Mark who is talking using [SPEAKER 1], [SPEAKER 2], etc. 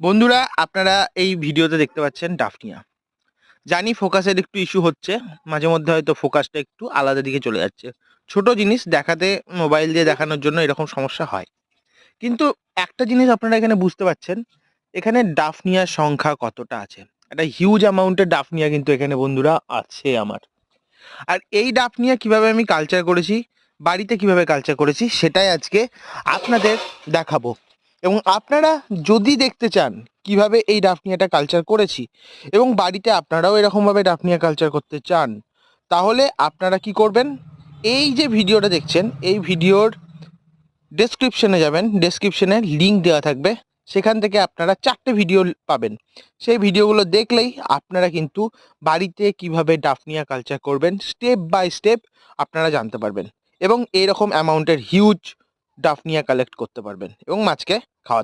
[SPEAKER 1] বন্ধুরা, আপনারা এই ভিডিওতে দেখতে পাচ্ছেন ডাফনিয়া। জানি ফোকাসের একটু ইস্যু হচ্ছে, মাঝে মধ্যে হয়তো ফোকাসটা একটু আলাদা দিকে চলে যাচ্ছে। ছোট জিনিস দেখাতে মোবাইল দিয়ে দেখানোর জন্য এরকম সমস্যা হয়। কিন্তু একটা জিনিস আপনারা এখানে বুঝতে পারছেন, এখানে ডাফনিয়ার সংখ্যা কতটা আছে। একটা হিউজ অ্যামাউন্টের ডাফনিয়া কিন্তু এখানে বন্ধুরা আছে আমার। আর এই ডাফনিয়া কিভাবে আমি কালচার করেছি, বাড়িতে কিভাবে কালচার করেছি সেটাই আজকে আপনাদের দেখাবো। এবং আপনারা যদি দেখতে চান কিভাবে এই ডাফনিয়াটা কালচার করেছি এবং বাড়িতে আপনারাও এরকমভাবে ডাফনিয়া কালচার করতে চান, তাহলে আপনারা কি করবেন, এই যে ভিডিওটা দেখছেন এই ভিডিওর ডেসক্রিপশনে যাবেন, ডেসক্রিপশনে লিঙ্ক দেওয়া থাকবে, সেখান থেকে আপনারা 4টে ভিডিও পাবেন। সেই ভিডিওগুলো দেখলেই আপনারা কিন্তু বাড়িতে কিভাবে ডাফনিয়া কালচার করবেন স্টেপ বাই স্টেপ আপনারা জানতে পারবেন এবং এইরকম অ্যামাউন্টের হিউজ ডাফনিয়া কালেক্ট করতে পারবেন এবং মাছকে খাওয়াতে